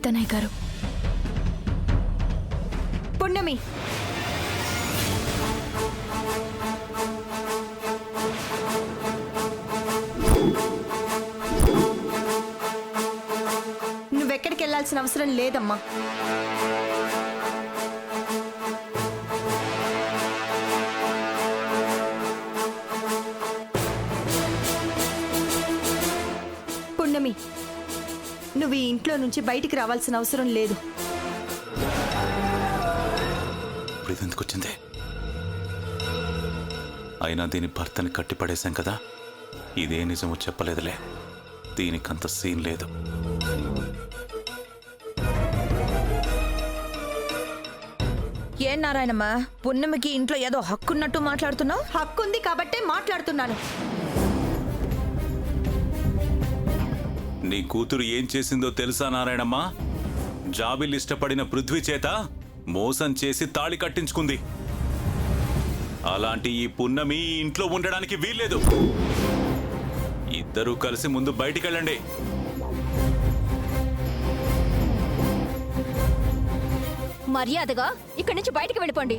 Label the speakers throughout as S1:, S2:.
S1: లేదన్నయ్య గారు.
S2: పున్నమి, నువ్వెక్కడికి వెళ్ళాల్సిన అవసరం లేదమ్మా. పున్నమి, నువ్వు ఈ ఇంట్లో నుంచి బయటికి రావాల్సిన అవసరం లేదు.
S3: ఎందుకు వచ్చింది? అయినా దీని భర్తని కట్టిపడేశాం కదా, ఇదే నిజమో చెప్పలేదులే. దీనికంత సీన్ లేదు.
S2: ఏం నారాయణమ్మా, పున్నమికి ఇంట్లో ఏదో హక్కున్నట్టు మాట్లాడుతున్నావు? హక్కుంది కాబట్టే మాట్లాడుతున్నాను.
S3: నీ కూతురు ఏం చేసిందో తెలుసా నారాయణమ్మ? జాబిల్ ఇష్టపడిన పృథ్వీ చేత మోసం చేసి తాళి కట్టించుకుంది. అలాంటి ఈ పున్నమి ఈ ఇంట్లో ఉండడానికి వీల్లేదు. ఇద్దరూ కలిసి ముందు బయటికెళ్ళండి.
S1: మర్యాదగా ఇక్కడి నుంచి బయటికి వెళ్ళిపోండి.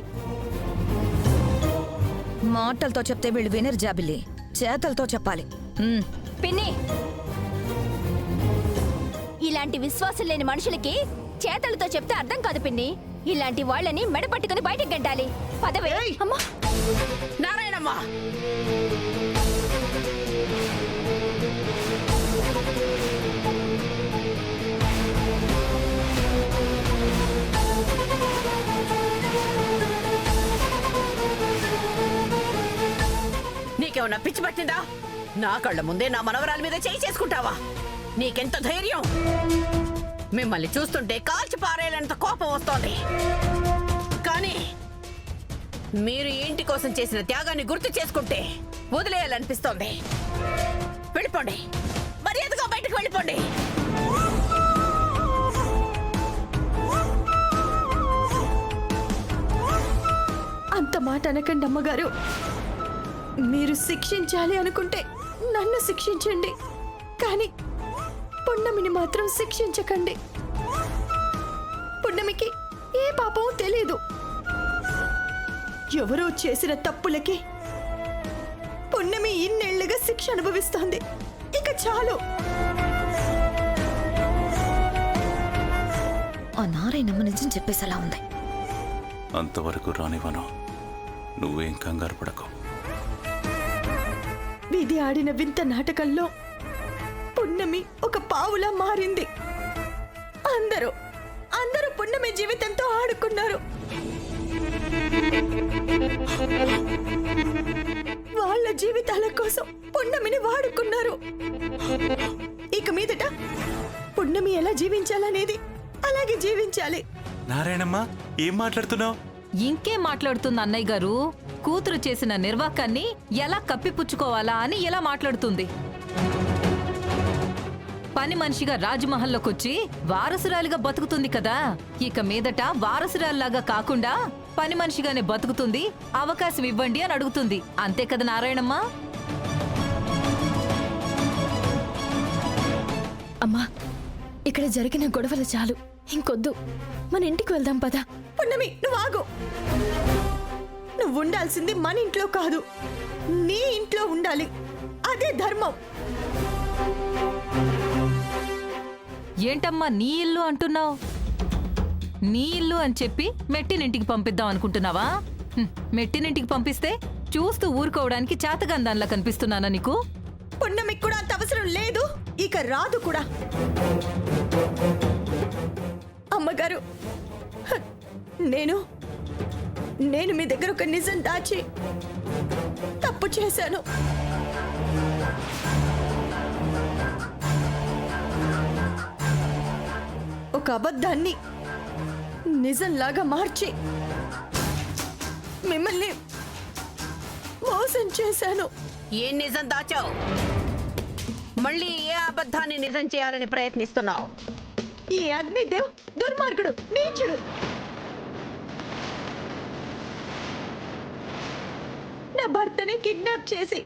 S2: మాటలతో చెప్తే వీళ్ళు వినరు జాబిలి, చేతలతో చెప్పాలి.
S1: పిన్ని, ఇలాంటి విశ్వాసం లేని మనుషులకి చేతలతో చెప్తే అర్థం కాదు పిన్ని. ఇలాంటి వాళ్ళని మెడ పట్టుకుని బయటికి గంటాలి. పదవే. అమ్మా
S4: నారాయణమ్మ, నీకేమన్నా పిచ్చి పట్టిందా? నా కళ్ళ ముందే నా మనవరాల మీద చేయి చేసుకుంటావా? నీకెంత ధైర్యం? మిమ్మల్ని చూస్తుంటే కాల్చి పారేయాలంత కోపం వస్తోంది. కానీ మీరు ఇంటి కోసం చేసిన త్యాగాన్ని గుర్తు చేసుకుంటే వదిలేయాలనిపిస్తోంది. వెళ్ళిపోండి, మర్యాదగా బయటకు వెళ్ళిపోండి.
S2: అంత మాట అనకండి అమ్మగారు. మీరు శిక్షించాలి అనుకుంటే నన్ను శిక్షించండి, కానీ పున్నమిని మాత్రం శిక్షించకండి. పున్నమికి ఏ పాపం తెలీదు. ఎవరో చేసిన తప్పులకి పున్నమి ఇన్నేళ్లుగా శిక్ష అనుభవిస్తోంది. ఇక చాలు.
S1: ఆ నారాయణమ్మ నిజం చెప్పేసేలా ఉంది.
S3: అంతవరకు రానివ్వను. నువ్వేం కంగారు పడకు.
S2: విధి ఆడిన వింత నాటకంలో పున్నమి ఒక పావులా మారింది. అందరూ పున్నమి జీవితంతో ఆడుకున్నారు. వాళ్ళ జీవితాల కోసం పున్నమిని వాడుకున్నారు. ఇక మీదట పున్నమి ఎలా జీవించాలనేది అలాగే జీవించాలి.
S3: నారాయణమ్మ, ఏం మాట్లాడుతున్నావు?
S5: ఇంకేం మాట్లాడుతుంది అన్నయ్య గారు? కూతురు చేసిన నిర్వాకాన్ని ఎలా కప్పిపుచ్చుకోవాలా అని ఎలా మాట్లాడుతుంది? పని మనిషిగా రాజమహల్లోకొచ్చి వారసురాలిగా బతుకుతుంది కదా. ఇక మీదట వారసురాలిలాగా కాకుండా పని మనిషిగానే బతుకుతుంది. అవకాశం ఇవ్వండి అని అడుగుతుంది. అంతే కదా నారాయణమ్మ?
S1: అమ్మా, ఇక్కడ జరిగిన గొడవలు చాలు, ఇంకొద్దు. మన ఇంటికి వెళ్దాం పదా.
S2: పున్నమి, నువ్వు ఆగు. నువ్వు ఉండాల్సింది మన ఇంట్లో కాదు, నీ ఇంట్లో ఉండాలి. అదే ధర్మం.
S5: ఏంటమ్మా నీ ఇల్లు అంటున్నావు? నీ ఇల్లు అని చెప్పి మెట్టినింటికి పంపిద్దాం అనుకుంటున్నావా? మెట్టినింటికి పంపిస్తే చూస్తూ ఊరుకోవడానికి చాతగందాన్లా కనిపిస్తున్నానా నీకు?
S2: పున్నమికి కూడా అంత అవసరం లేదు, ఇక రాదు కూడా. అమ్మగారు, నేను మీ దగ్గర ఒక నిజం దాచి తప్పు చేశాను. ఒక అబద్ధాన్ని నిజంలాగా మార్చి మిమ్మల్ని మోసం చేశాను.
S4: ఏం నిజం దాచావు? మళ్ళీ ఏ అబద్ధాన్ని నిజం చేయాలని ప్రయత్నిస్తున్నావు?
S2: ఈ అగ్నిదేవ్ దుర్మార్గుడు, నీచుడు. నా భర్తని కిడ్నాప్ చేసి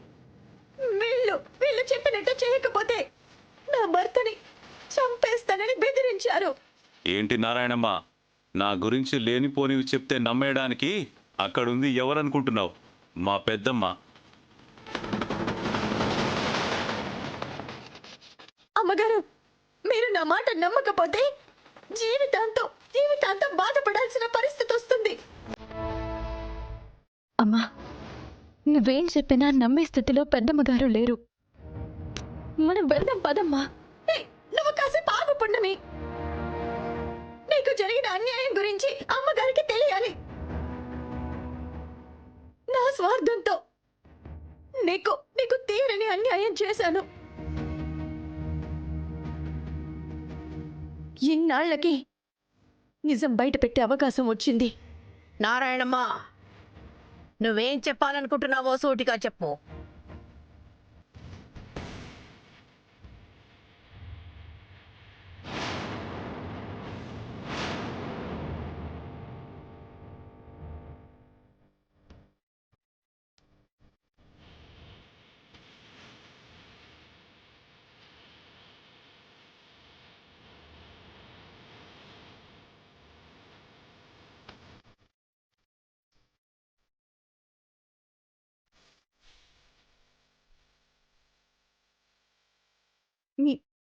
S2: వీళ్ళు చెప్పినట్టు చేయకపోతే నా భర్తని చంపేస్తానని బెదిరించారు.
S3: ఏంటి నారాయణమ్మ, నా గురించి లేనిపోనివి చెప్తే నమ్మేయడానికి అక్కడుంది ఎవరనుకుంటున్నావు? మా పెద్దమ్మ.
S2: అమ్మగారు, మీరు నా మాట నమ్మకపోతే జీవితాంతం బాధపడాల్సిన పరిస్థితి వస్తుంది.
S1: అమ్మా, నువ్వేం చెప్పినా నమ్మే స్థితిలో పెద్దమ్మగారు లేరు. మనం వెళ్దాం పదమ్మా.
S2: ఏయ్, నువ్వు కాసేపు ఆగు పున్నమి. నీకు జరిగిన అన్యాయం గురించి అమ్మగారికి తెలియాలి. నా స్వార్థంతో నీకు తీరని అన్యాయం చేశాను. ఇన్నాళ్లకి నిజం బయట పెట్టే అవకాశం వచ్చింది.
S4: నారాయణమ్మ, నువ్వేం చెప్పాలనుకుంటున్నావో సూటిగా చెప్పు.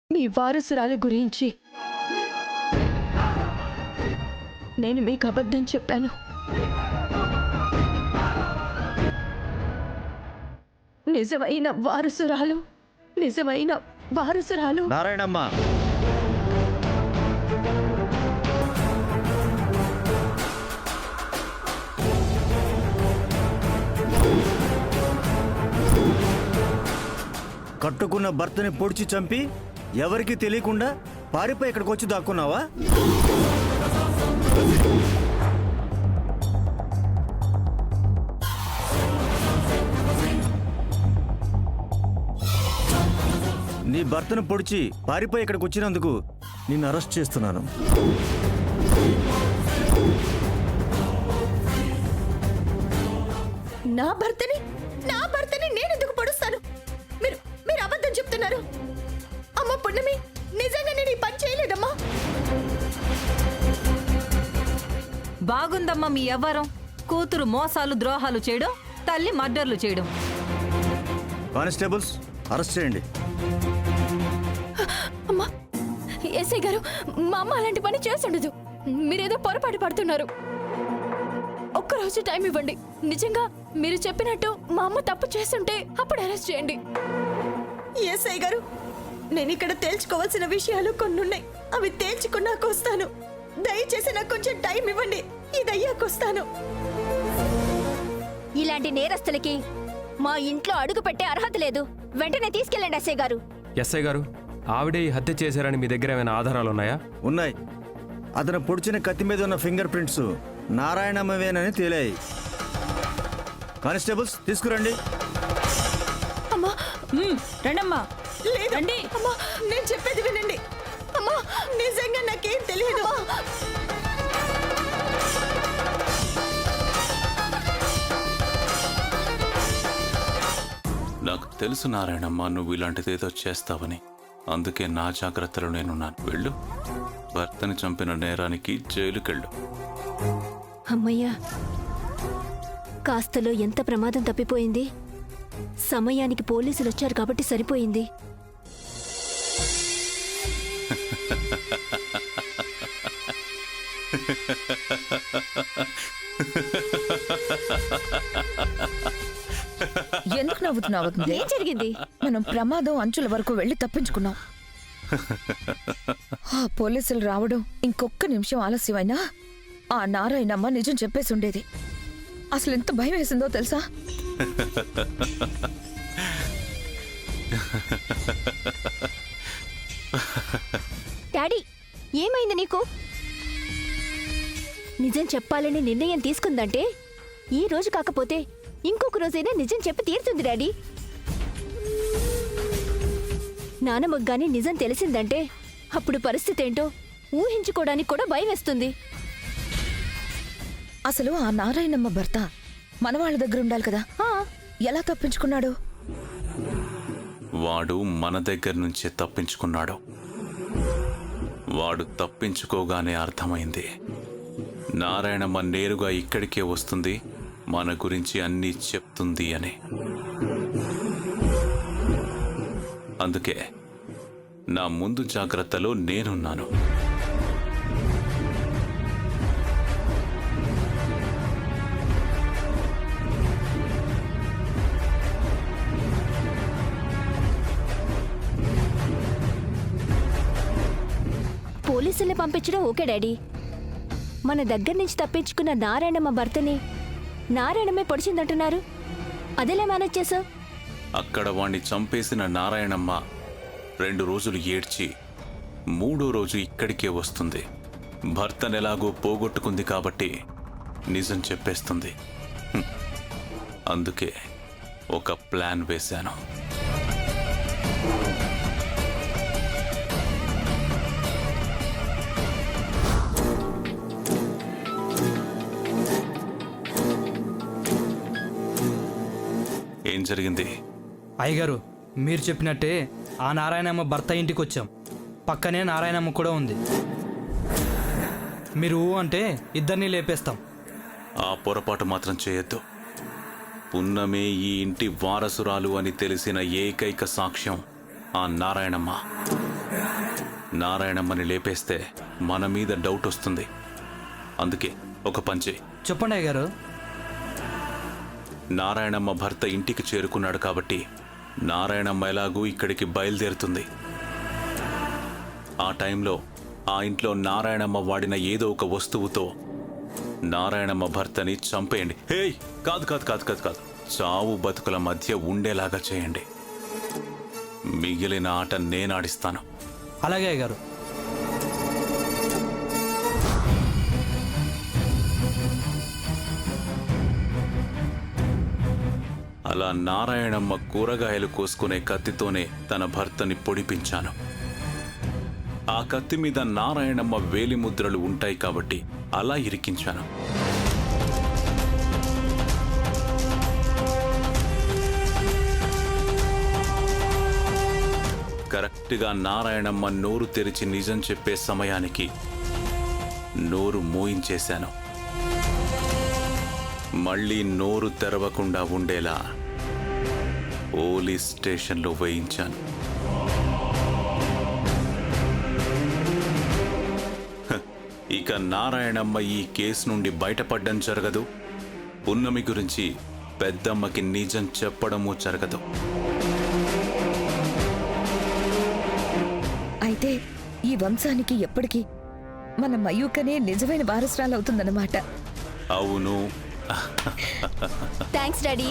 S2: మీ వారసురాలి గురించి నేను మీకు అబద్ధం చెప్పాను. నిజమైన వారసురాలు
S6: నారాయణమ్మ, కట్టుకున్న భర్తని పొడిచి చంపి ఎవరికి తెలియకుండా పారిపోయి ఇక్కడికి వచ్చి దాక్కున్నావా? నీ భర్తను పొడిచి పారిపోయి ఇక్కడికి వచ్చినందుకు నిన్ను అరెస్ట్ చేస్తున్నాను.
S2: నా భర్తని నేనెందుకు పొడుస్తాను? మీరు అబద్ధం చెప్తున్నారు. అమ్మ పున్నమి, నిజంగా నేను ఈ పని చేయలేదమ్మా.
S5: బాగుందమ్మా మీ వ్యవహారం. కూతురు మోసాలు ద్రోహాలు చేయడం, తల్లి మర్డర్లు చేయడం.
S6: కానిస్టేబుల్స్, అరెస్ట్ చేయండి.
S1: అమ్మా, ఎస్ఐ గారు, మా అమ్మ అలాంటి పని చేస్తుండదు. మీరేదో పొరపాటు పడుతున్నారు. ఒక్కరోజు టైం ఇవ్వండి. నిజంగా మీరు చెప్పినట్టు మా అమ్మ తప్పు చేస్తుంటే అప్పుడు అరెస్ట్ చేయండి.
S2: ఎస్ఐ గారు, నేను ఇక్కడ తేల్చుకోవాల్సిన విషయాలు కొన్నున్నాయి. అవి తేల్చుకున్నాక వస్తాను. దయచేసి నాకు కొంచెం టైం ఇవ్వండి. ఇదయ్యాకొస్తాను.
S1: ఇలాంటి నేరస్తులకి మా ఇంట్లో అడుగు పెట్టే అర్హత లేదు. వెంటనే తీసుకెళ్ళండి ఎస్ఐ గారు.
S7: ఎస్ఐ గారు, ఆవిడే ఈ హత్య చేశారని మీ దగ్గర ఏమైనా ఆధారాలు ఉన్నాయా?
S6: ఉన్నాయి. అతను పొడిచిన కత్తి మీద ఉన్న ఫింగర్ ప్రింట్స్ నారాయణమ్మవేనని తేలాయి. కానిస్టేబుల్స్, తీసుకురండి.
S2: అమ్మా,
S5: రండమ్మా.
S2: లేదండి. అమ్మా, నేను చెప్పేది వినండి. అమ్మా, నిజంగా నాకేం తెలియదు.
S3: నాకు తెలుసు నారాయణమ్మ, నువ్వు ఇలాంటిదేదో చేస్తావని. అందుకే నా జాగ్రత్తలో నేనున్నాను. వెళ్ళు, భర్తని చంపిన నేరానికి జైలుకెళ్ళు.
S1: అమ్మయ్యా, కాస్తలో ఎంత ప్రమాదం తప్పిపోయింది. సమయానికి పోలీసులు వచ్చారు కాబట్టి సరిపోయింది.
S8: ఎందుకు నవ్వుతున్నావు?
S1: ఏం జరిగింది?
S8: మనం ప్రమాదం అంచుల వరకు వెళ్ళి తప్పించుకున్నాం. ఆ పోలీసులు రావడం ఇంకొక్క నిమిషం ఆలస్యమైనా ఆ నారాయణమ్మ నిజం చెప్పేసి ఉండేది. అసలు ఎంత భయం వేసిందో తెలుసా?
S1: డాడీ, ఏమైంది నీకు? నిజం చెప్పాలని నిర్ణయం తీసుకుందంటే ఈ రోజు కాకపోతే ఇంకొక రోజైనా నిజం చెప్పి తీరుతుంది డాడీ. నానమ్మకు గాని నిజం తెలిసిందంటే అప్పుడు పరిస్థితి ఏంటో ఊహించుకోవడానికి కూడా భయం వేస్తుంది.
S8: అసలు ఆ నారాయణమ్మ భర్త మన వాళ్ళ దగ్గర ఉండాలి కదా. ఎలా తప్పించుకున్నాడు?
S3: వాడు మన దగ్గర నుంచే తప్పించుకున్నాడు. వాడు తప్పించుకోగానే అర్థమైంది నారాయణమ్మ నేరుగా ఇక్కడికే వస్తుంది, మన గురించి అన్నీ చెప్తుంది అని. అందుకే నా ముందు జాగ్రత్తలో నేనున్నాను.
S9: పోలీసుల్ని పంపించడం ఓకే డాడీ. మన దగ్గర నుంచి తప్పించుకున్న నారాయణమ్మ భర్తని నారాయణమ్మే పొడిచిందంటున్నారు. అదేలా మేనేజ్ చేసావు?
S3: అక్కడ వాణ్ణి చంపేసిన నారాయణమ్మ 2 రోజులు ఏడ్చి 3వ రోజు ఇక్కడికే వస్తుంది. భర్తనెలాగో పోగొట్టుకుంది కాబట్టి నిజం చెప్పేస్తుంది. అందుకే ఒక ప్లాన్ వేశాను. ఏం జరిగింది?
S10: అయ్యగారు, మీరు చెప్పినట్టే ఆ నారాయణమ్మ భర్త ఇంటికి వచ్చాం. పక్కనే నారాయణమ్మ కూడా ఉంది. మీరు అంటే ఇద్దరిని లేపేస్తాం.
S3: ఆ పొరపాటు మాత్రం చేయొద్దు. పున్నమే ఈ ఇంటి వారసురాలు అని తెలిసిన ఏకైక సాక్ష్యం ఆ నారాయణమ్మ. నారాయణమ్మని లేపేస్తే మన మీద డౌట్ వస్తుంది. అందుకే ఒక పంచే.
S10: చెప్పండి అయ్యగారు.
S3: నారాయణమ్మ భర్త ఇంటికి చేరుకున్నాడు కాబట్టి నారాయణమ్మ ఎలాగూ ఇక్కడికి బయలుదేరుతుంది. ఆ టైంలో ఆ ఇంట్లో నారాయణమ్మ వాడిన ఏదో ఒక వస్తువుతో నారాయణమ్మ భర్తని చంపేయండి. హేయ్, కాదు కాదు కాదు కాదు కాదు చావు బతుకుల మధ్య ఉండేలాగా చేయండి. మిగిలిన ఆట నేనాడిస్తాను.
S10: అలాగే అయ్యగారు.
S3: అలా నారాయణమ్మ కూరగాయలు కోసుకునే కత్తితోనే తన భర్తని పొడిపించాను. ఆ కత్తి మీద నారాయణమ్మ వేలిముద్రలు ఉంటాయి కాబట్టి అలా ఇరికించాను. కరెక్ట్గా నారాయణమ్మ నోరు తెరిచి నిజం చెప్పే సమయానికి నోరు మోయించేశాను. మళ్ళీ నోరు తెరవకుండా ఉండేలా పోలీస్ స్టేషన్లో వేయించాను. ఇక నారాయణమ్మ ఈ కేసు నుండి బయటపడడం జరగదు. పున్నమి గురించి పెద్దమ్మకి నిజం చెప్పడము జరగదు.
S8: అయితే ఈ వంశానికి ఎప్పటికీ మన మయూకనే నిజమైన వారసురాలవుతుందన్నమాట.
S3: అవును.
S9: Thanks daddy.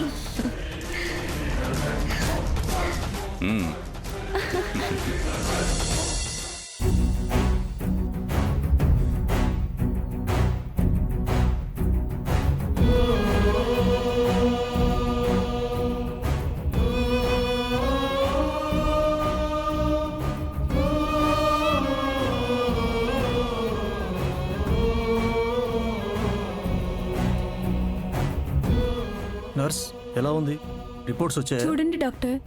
S6: నర్స్ ఎలా ఉంది? రిపోర్ట్స్ వచ్చాయా?
S1: చూడండి డాక్టర్.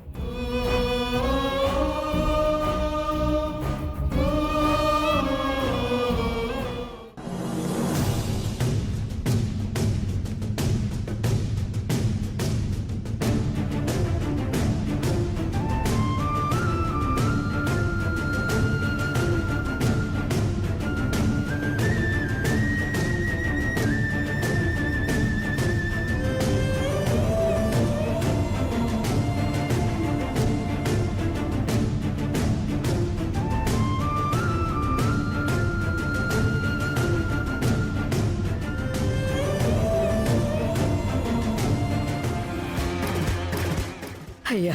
S11: అయ్యా,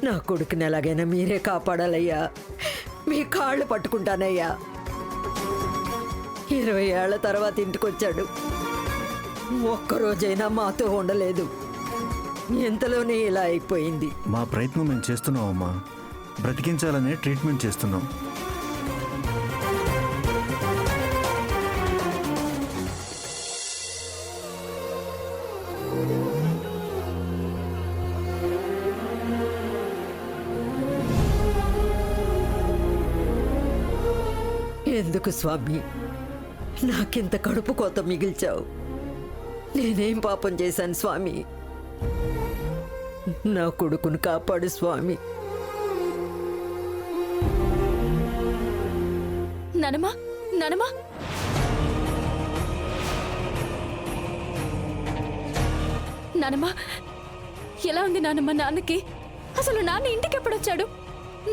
S11: నా కొడుకుని ఎలాగైనా మీరే కాపాడాలయ్యా. మీ కాళ్ళు పట్టుకుంటానయ్యా. 20 ఏళ్ల తర్వాత ఇంటికొచ్చాడు. ఒక్కరోజైనా మాతో ఉండలేదు. ఎంతలోనే ఇలా అయిపోయింది.
S6: మా ప్రయత్నం మేము చేస్తున్నాం అమ్మా. బ్రతికించాలనే ట్రీట్మెంట్ చేస్తున్నాం.
S11: ఎందుకు స్వామి నాకింత కడుపు కోత మిగిల్చావు? నేనేం పాపం చేశాను స్వామి? నా కొడుకును కాపాడు స్వామి.
S1: నానమ్మా, నానమ్మా, నానమ్మా, ఎలా ఉంది నానమ్మ నాన్నకి? అసలు నాన్న ఇంటికి ఎప్పుడొచ్చాడు?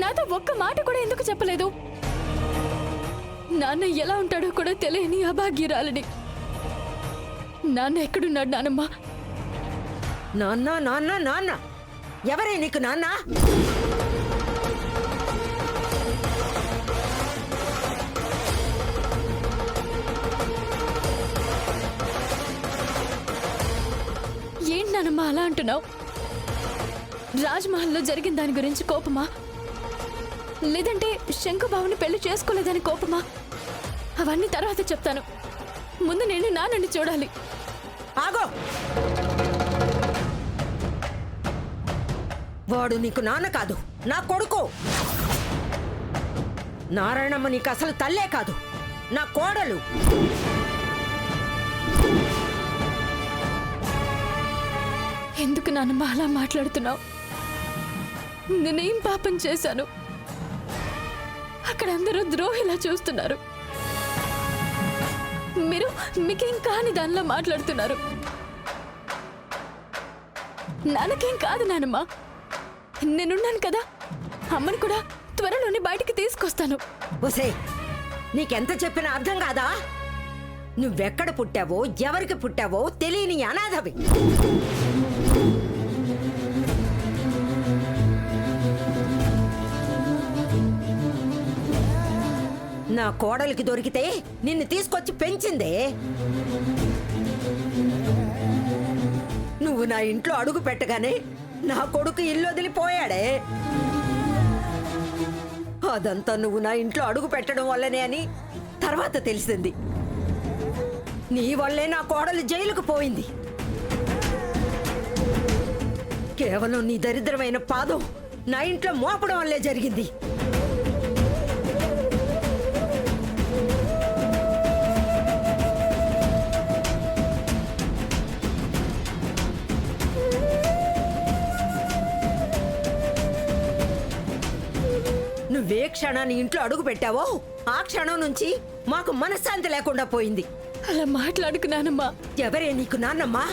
S1: నాతో ఒక్క మాట కూడా ఎందుకు చెప్పలేదు? నాన్న ఎలా ఉంటాడో కూడా తెలియని అభాగ్యురాలని. నాన్న ఎక్కడున్నాడు నానమ్మ?
S11: నాన్న నాన్న నాన్న ఎవరే నీకు నాన్న?
S1: ఏంటి నానమ్మ అలా అంటున్నావు? రాజ్మహల్లో జరిగిన దాని గురించి కోపమా, లేదంటే శంకుబాబుని పెళ్లి చేసుకోలేదని కోపమా? అవన్నీ తర్వాత చెప్తాను. ముందు నేను నాన్నని చూడాలి.
S11: ఆగో! వాడు నీకు నాన్న కాదు, నా కొడుకు. నారాయణమ్మ నీకు అసలు తల్లే కాదు, నా కోడలు.
S1: ఎందుకు నాన్నమ్మ అలా మాట్లాడుతున్నావు? నేనేం పాపం చేశాను? అక్కడ అందరూ ద్రోహిలా చూస్తున్నారు. మీరు మీకేం కాని దానిలో మాట్లాడుతున్నారు. నాన్నకేం కాదు నానమ్మ, నేనున్నాను కదా. అమ్మని కూడా త్వరలోనే బయటికి తీసుకొస్తాను.
S11: ఒసే, నీకెంత చెప్పినా అర్థం కాదా? నువ్వెక్కడ పుట్టావో ఎవరికి పుట్టావో తెలియని అనాథవి. నా కోడలికి దొరికితే నిన్ను తీసుకొచ్చి పెంచిందే. నువ్వు నా ఇంట్లో అడుగు పెట్టగానే నా కొడుకు ఇల్లు వదిలిపోయాడే. అదంతా నువ్వు నా ఇంట్లో అడుగు పెట్టడం వల్లనే అని తర్వాత తెలిసింది. నీ వల్లే నా కోడలు జైలుకు పోయింది. కేవలం నీ దరిద్రమైన పాదం నా ఇంట్లో మోపడం వల్లే జరిగింది. నువ్వే క్షణాన్ని ఇంట్లో అడుగు పెట్టావో ఆ క్షణం నుంచి మాకు మనశ్శాంతి లేకుండా పోయింది.
S1: అలా మాట్లాడుకున్నానమ్మా.
S11: ఎవరే నీకు నాన్నమ్మా?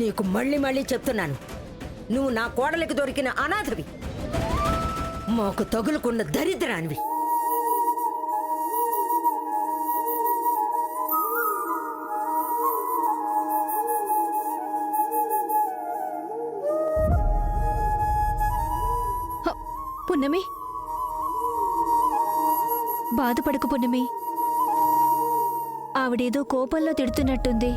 S11: నీకు మళ్ళీ మళ్ళీ చెప్తున్నాను, నువ్వు నా కోడలికి దొరికిన అనాథవి, మాకు తగులుకున్న దరిద్రానివి.
S9: పున్నమి, బాధపడకు పున్నమి. ఆవిడేదో కోపంలో తిడుతున్నట్టుంది.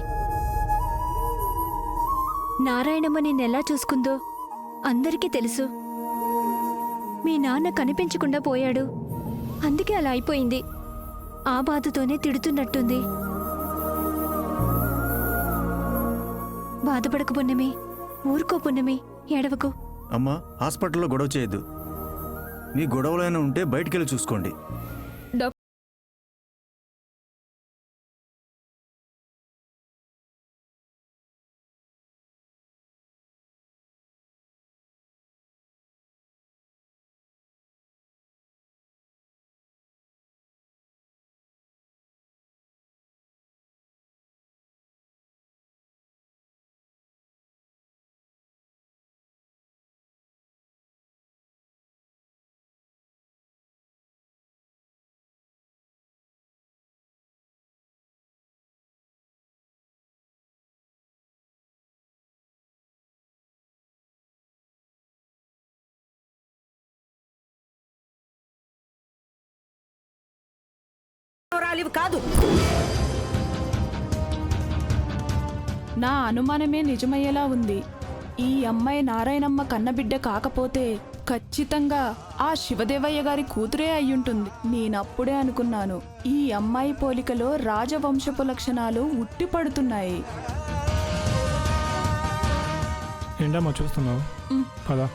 S9: నారాయణమ్మ నిన్నెలా చూసుకుందో అందరికీ తెలుసు. మీ నాన్న కనిపించకుండా పోయాడు, అందుకే అలా అయిపోయింది. ఆ బాధతోనే తిడుతున్నట్టుంది. బాధపడకు పున్నమి, ఊరుకో పున్నమి, ఏడవకు.
S6: అమ్మా, హాస్పిటల్లో గొడవ చేయొద్దు. మీ గొడవలైనా ఉంటే బయటికెళ్ళి చూసుకోండి.
S11: కాదు,
S12: నా అనుమానమే నిజమయ్యేలా ఉంది. ఈ అమ్మాయి నారాయణమ్మ కన్నబిడ్డ కాకపోతే ఖచ్చితంగా ఆ శివదేవయ్య గారి కూతురే అయ్యుంటుంది. నేనప్పుడే అనుకున్నాను, ఈ అమ్మాయి పోలికలో రాజవంశపు లక్షణాలు ఉట్టిపడుతున్నాయి.
S13: ఏంటమ్మా చూస్తున్నావు? పదా.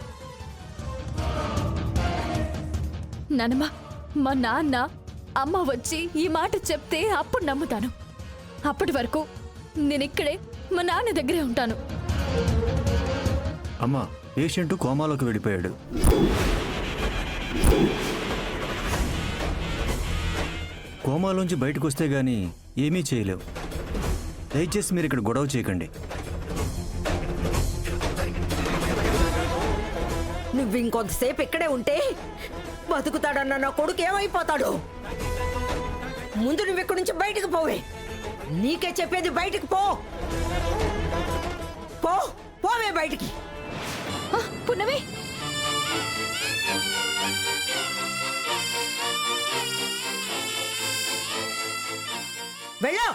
S1: నానమ్మ, మా నాన్న అమ్మ వచ్చి ఈ మాట చెప్తే అప్పుడు నమ్ముతాను. అప్పటి వరకు నేనిక్కడే మా నాన్న దగ్గరే ఉంటాను.
S6: అమ్మా, పేషెంట్ కోమాలోకి వెళ్ళిపోయాడు. కోమాలోంచి బయటకు వస్తే గానీ ఏమీ చేయలేవు. దయచేసి మీరు ఇక్కడ గొడవ చేయకండి.
S11: నువ్వు ఇంకొంతసేపు ఇక్కడే ఉంటే బతుకుతాడన్న నా కొడుకు ఏమైపోతాడు? ముందు నువ్వు ఇక్కడి నుంచి బయటకు పోవే. నీకే చెప్పేది, బయటకు పో. పో, పోవే బయటికి.
S1: పున్నమి,
S11: వెళ్ళో.